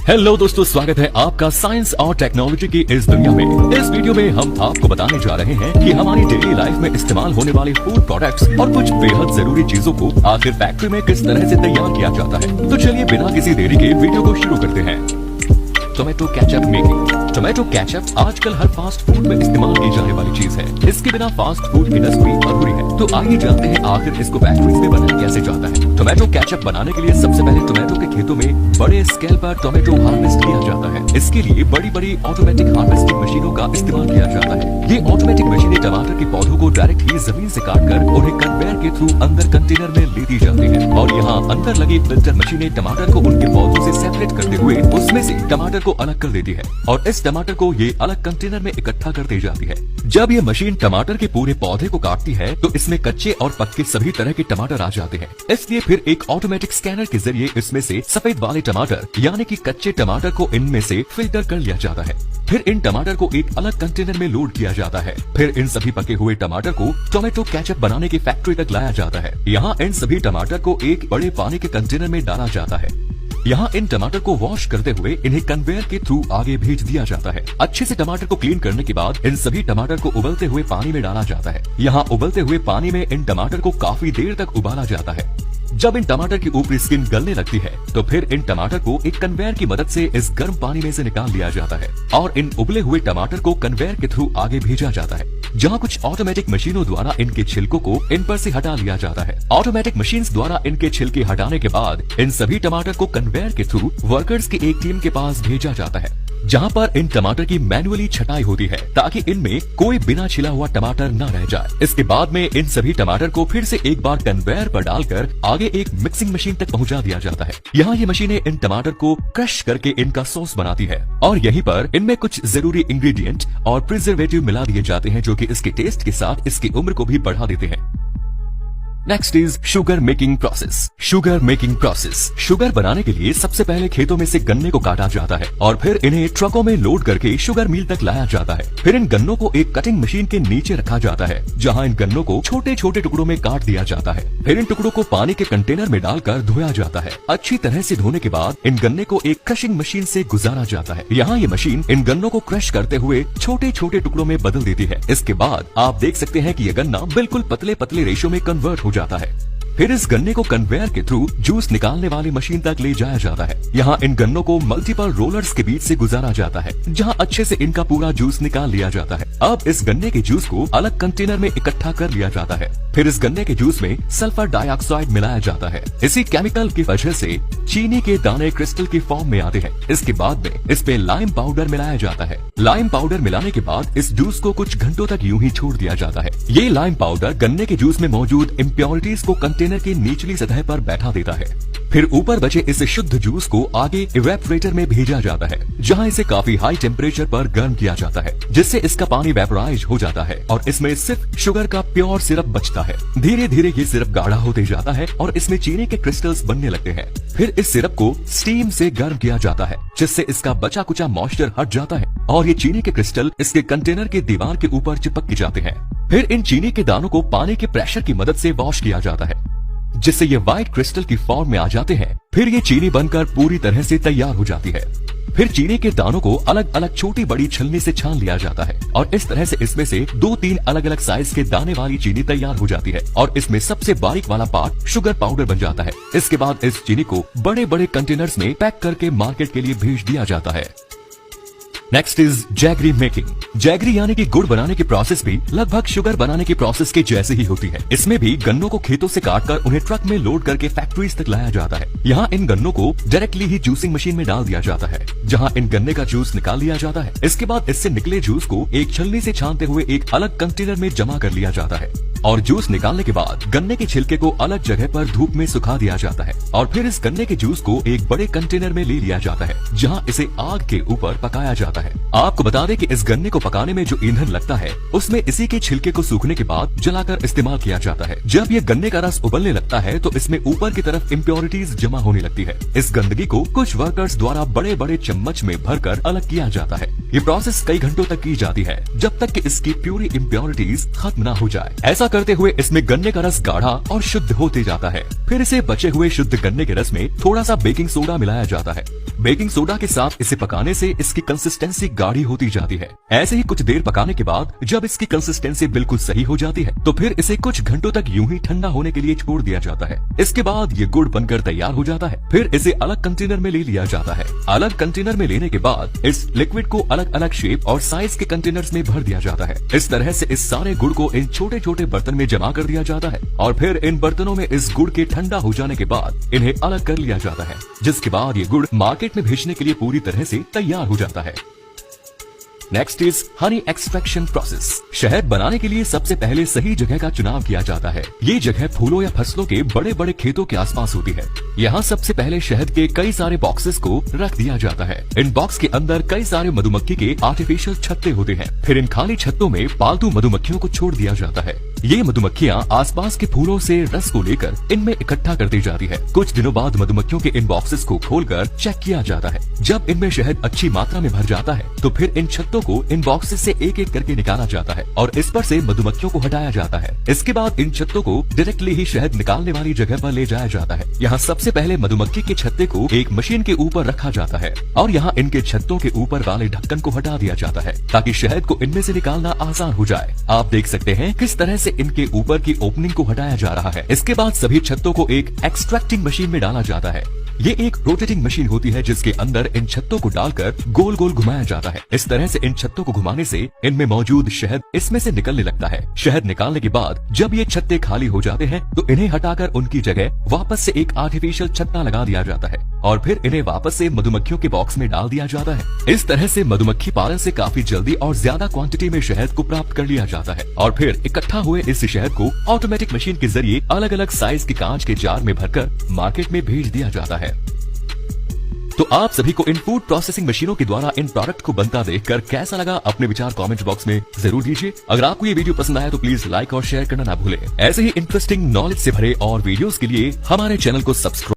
Hello दोस्तों, स्वागत है आपका साइंस और टेक्नोलॉजी की इस दुनिया में। इस वीडियो में हम आपको बताने जा रहे हैं कि हमारी डेली लाइफ में इस्तेमाल होने वाले फूड प्रोडक्ट्स और कुछ बेहद जरूरी चीजों को आखिर फैक्ट्री में किस तरह से तैयार किया जाता है। तो चलिए बिना किसी देरी के वीडियो को शुरू करते हैं। Tomato ketchup making. Tomato ketchup आजकल हर फास्ट फूड में इस्तेमाल की जाने वाली चीज है। इसके बिना फास्ट फूड इंडस्ट्री अधूरी है। तो आइए जानते हैं आखिर इसको फैक्ट्रीज में बनाया कैसे जाता है। टोमेटो केचप बनाने के लिए सबसे पहले टोमेटो के खेतों में बड़े स्केल पर टोमेटो हार्वेस्ट किया जाता है। इसके लिए बड़ी बड़ी ऑटोमेटिक हार्वेस्टिंग मशीनों का इस्तेमाल किया जाता है। ये ऑटोमेटिक मशीनें टमाटर के पौधों को डायरेक्ट ही जमीन से काटकर उन्हें कन्वेयर के थ्रू अंदर कंटेनर में ले दी जाती है और यहाँ अंदर लगी फिल्टर मशीनें टमाटर को उनके पौधों से सेपरेट करते हुए उसमें से टमाटर को अलग कर देती है और इस टमाटर को ये अलग कंटेनर में इकट्ठा कर दी जाती है। जब ये मशीन टमाटर के पूरे पौधे को काटती है तो इसमें कच्चे और पक्के सभी तरह के टमाटर आ जाते हैं। इसलिए फिर एक ऑटोमेटिक स्कैनर के जरिए इसमें से सफेद वाले टमाटर यानी कि कच्चे टमाटर को इनमें से फिल्टर कर लिया जाता है। फिर इन टमाटर को एक अलग कंटेनर में लोड किया जाता है। फिर इन सभी पके हुए टमाटर को टोमेटो केचप बनाने की फैक्ट्री तक लाया जाता है। यहाँ इन सभी टमाटर को एक बड़े पानी के कंटेनर में डाला जाता है। यहाँ इन टमाटर को वॉश करते हुए इन्हें कन्वेयर के थ्रू आगे भेज दिया जाता है। अच्छे से टमाटर को क्लीन करने के बाद इन सभी टमाटर को उबलते हुए पानी में डाला जाता है। यहाँ उबलते हुए पानी में इन टमाटर को काफी देर तक उबाला जाता है। जब इन टमाटर की ऊपरी स्किन गलने लगती है तो फिर इन टमाटर को एक कन्वेयर की मदद से इस गर्म पानी में से निकाल लिया जाता है और इन उबले हुए टमाटर को कन्वेयर के थ्रू आगे भेजा जाता है, जहाँ कुछ ऑटोमेटिक मशीनों द्वारा इनके छिलकों को इन पर से हटा लिया जाता है। ऑटोमेटिक मशीन्स द्वारा इनके छिलके हटाने के बाद इन सभी टमाटर को कन्वेयर के थ्रू वर्कर्स की एक टीम के पास भेजा जाता है, जहाँ पर इन टमाटर की मैनुअली छटाई होती है ताकि इनमें कोई बिना छिला हुआ टमाटर न रह जाए। इसके बाद में इन सभी टमाटर को फिर से एक बार कन्वेयर पर डालकर आगे एक मिक्सिंग मशीन तक पहुंचा दिया जाता है। यहाँ ये मशीनें इन टमाटर को क्रश करके इनका सॉस बनाती है और यहीं पर इनमें कुछ जरूरी इंग्रेडिएंट और प्रिजर्वेटिव मिला दिए जाते हैं जो कि इसके टेस्ट के साथ इसकी उम्र को भी बढ़ा देते हैं। Next is sugar making process. Sugar making process. Sugar बनाने के लिए सबसे पहले खेतों में से गन्ने को काटा जाता है और फिर इन्हें ट्रकों में लोड करके शुगर मिल तक लाया जाता है। फिर इन गन्नों को एक कटिंग मशीन के नीचे रखा जाता है, जहां इन गन्नों को छोटे छोटे टुकड़ों में काट दिया जाता है। फिर इन टुकड़ों को पानी के कंटेनर में डालकर धोया जाता है। अच्छी तरह से धोने के बाद इन गन्ने को एक क्रशिंग मशीन से गुजारा जाता है। यहाँ ये मशीन इन गन्नों को क्रश करते हुए छोटे छोटे टुकड़ों में बदल देती है। इसके बाद आप देख सकते हैं कि यह गन्ना बिल्कुल पतले पतले रेशो में कन्वर्ट हो जाता है। फिर इस गन्ने को कन्वेयर के थ्रू जूस निकालने वाली मशीन तक ले जाया जाता है। यहाँ इन गन्नों को मल्टीपल रोलर्स के बीच से गुजारा जाता है, जहाँ अच्छे से इनका पूरा जूस निकाल लिया जाता है। अब इस गन्ने के जूस को अलग कंटेनर में इकट्ठा कर लिया जाता है। फिर इस गन्ने के जूस में सल्फर डाइऑक्साइड मिलाया जाता है। इसी केमिकल की वजह से चीनी के दाने क्रिस्टल की फॉर्म में आते हैं। इसके बाद में इस पे लाइम पाउडर मिलाया जाता है। लाइम पाउडर मिलाने के बाद इस जूस को कुछ घंटों तक यूं ही छोड़ दिया जाता है। ये लाइम पाउडर गन्ने के जूस में मौजूद इम्प्योरिटीज को कंटेनर की निचली सतह पर बैठा देता है। फिर ऊपर बचे इस शुद्ध जूस को आगे इवेपोरेटर में भेजा जाता है, जहां इसे काफी हाई टेम्परेचर पर गर्म किया जाता है, जिससे इसका पानी वेपोराइज हो जाता है और इसमें सिर्फ शुगर का प्योर सिरप बचता है। धीरे धीरे ये सिरप गाढ़ा होते जाता है और इसमें चीनी के क्रिस्टल्स बनने लगते हैं। फिर इस सिरप को स्टीम से गर्म किया जाता है, जिससे इसका बचा कुचा मॉइस्चर हट जाता है और ये चीनी के क्रिस्टल इसके कंटेनर के दीवार के ऊपर चिपक जाते हैं। फिर इन चीनी के दानों को पानी के प्रेशर की मदद से वॉश किया जाता है, जिससे ये व्हाइट क्रिस्टल की फॉर्म में आ जाते हैं। फिर ये चीनी बनकर पूरी तरह से तैयार हो जाती है। फिर चीनी के दानों को अलग अलग छोटी बड़ी छलनी से छान लिया जाता है और इस तरह से इसमें से 2-3 अलग अलग साइज के दाने वाली चीनी तैयार हो जाती है और इसमें सबसे बारीक वाला पार्ट शुगर पाउडर बन जाता है। इसके बाद इस चीनी को बड़े बड़े कंटेनर्स में पैक करके मार्केट के लिए भेज दिया जाता है। Next is jaggery making. Jaggery यानी कि गुड़ बनाने की प्रोसेस भी लगभग शुगर बनाने की प्रोसेस के जैसे ही होती है। इसमें भी गन्नों को खेतों से काटकर उन्हें ट्रक में लोड करके फैक्ट्रीज तक लाया जाता है। यहाँ इन गन्नों को डायरेक्टली ही जूसिंग मशीन में डाल दिया जाता है, जहाँ इन गन्ने का जूस निकाल लिया जाता है। इसके बाद इससे निकले जूस को एक छलनी से छानते हुए एक अलग कंटेनर में जमा कर लिया जाता है और जूस निकालने के बाद गन्ने के छिलके को अलग जगह पर धूप में सुखा दिया जाता है और फिर इस गन्ने के जूस को एक बड़े कंटेनर में ले लिया जाता है, जहाँ इसे आग के ऊपर पकाया जाता है। आपको बता दें कि इस गन्ने को पकाने में जो ईंधन लगता है उसमें इसी के छिलके को सूखने के बाद जलाकर इस्तेमाल किया जाता है। जब ये गन्ने का रस उबलने लगता है तो इसमें ऊपर की तरफ इम्प्योरिटीज जमा होने लगती है। इस गंदगी को कुछ वर्कर्स द्वारा बड़े बड़े चम्मच में भरकर अलग किया जाता है। ये प्रोसेस कई घंटों तक की जाती है जब तक कि इसकी प्यूरी इम्प्योरिटीज खत्म न हो जाए। ऐसा करते हुए इसमें गन्ने का रस गाढ़ा और शुद्ध होते जाता है। फिर इसे बचे हुए शुद्ध गन्ने के रस में थोड़ा सा बेकिंग सोडा मिलाया जाता है। बेकिंग सोडा के साथ इसे पकाने से इसकी कंसिस्टेंसी गाढ़ी होती जाती है। ऐसे ही कुछ देर पकाने के बाद जब इसकी कंसिस्टेंसी बिल्कुल सही हो जाती है तो फिर इसे कुछ घंटों तक यूं ही ठंडा होने के लिए छोड़ दिया जाता है। इसके बाद ये गुड़ बनकर तैयार हो जाता है। फिर इसे अलग कंटेनर में ले लिया जाता है। अलग कंटेनर में लेने के बाद इस लिक्विड को अलग अलग शेप और साइज के कंटेनर्स में भर दिया जाता है। इस तरह से इस सारे गुड़ को इन छोटे छोटे बर्तन में जमा कर दिया जाता है और फिर इन बर्तनों में इस गुड़ के ठंडा हो जाने के बाद इन्हें अलग कर लिया जाता है, जिसके बाद ये गुड़ मार्केट में भेजने के लिए पूरी तरह से तैयार हो जाता है। Next is Honey extraction process. शहद बनाने के लिए सबसे पहले सही जगह का चुनाव किया जाता है। ये जगह फूलों या फसलों के बड़े बड़े खेतों के आसपास होती है। यहाँ सबसे पहले शहद के कई सारे बॉक्सेस को रख दिया जाता है। इन बॉक्स के अंदर कई सारे मधुमक्खी के आर्टिफिशियल छत्ते होते हैं। फिर इन खाली छत्तों में पालतू मधुमक्खियों को छोड़ दिया जाता है। ये मधुमक्खियाँ आसपास के फूलों से रस को लेकर इनमें इकट्ठा कर दी जाती है। कुछ दिनों बाद मधुमक्खियों के इन बॉक्सेस को खोलकर चेक किया जाता है। जब इनमें शहद अच्छी मात्रा में भर जाता है तो फिर इन छत्तों को इन बॉक्सेस से एक एक करके निकाला जाता है और इस पर से मधुमक्खियों को हटाया जाता है। इसके बाद इन छत्तों को डायरेक्टली ही शहद निकालने वाली जगह पर ले जाया जाता है। यहाँ सबसे पहले मधुमक्खी के छत्ते को एक मशीन के ऊपर रखा जाता है और यहाँ इनके छत्तों के ऊपर वाले ढक्कन को हटा दिया जाता है ताकि शहद को इनमें से निकालना आसान हो जाए। आप देख सकते हैं किस तरह से इनके ऊपर की ओपनिंग को हटाया जा रहा है। इसके बाद सभी छत्तों को एक एक्सट्रैक्टिंग मशीन में डाला जाता है। ये एक रोटेटिंग मशीन होती है जिसके अंदर इन छत्तों को डालकर गोल गोल घुमाया जाता है। इस तरह से इन छत्तों को घुमाने से इनमें मौजूद शहद इसमें से निकलने लगता है। शहद निकालने के बाद जब ये छत्ते खाली हो जाते हैं तो इन्हें हटाकर उनकी जगह वापस से एक आर्टिफिशियल छत्ता लगा दिया जाता है और फिर इन्हें वापस से मधुमक्खियों के बॉक्स में डाल दिया जाता है। इस तरह से मधुमक्खी पालन से काफी जल्दी और ज्यादा क्वांटिटी में शहद को प्राप्त कर लिया जाता है और फिर इकट्ठा हुए इस शहद को ऑटोमेटिक मशीन के जरिए अलग अलग साइज के कांच के जार में भरकर मार्केट में भेज दिया जाता है। तो आप सभी को इन फूड प्रोसेसिंग मशीनों के द्वारा इन प्रोडक्ट को बनता देखकर कैसा लगा, अपने विचार कमेंट बॉक्स में जरूर दीजिए। अगर आपको ये वीडियो पसंद आया तो प्लीज लाइक और शेयर करना ना भूलें। ऐसे ही इंटरेस्टिंग नॉलेज से भरे और वीडियोस के लिए हमारे चैनल को सब्सक्राइब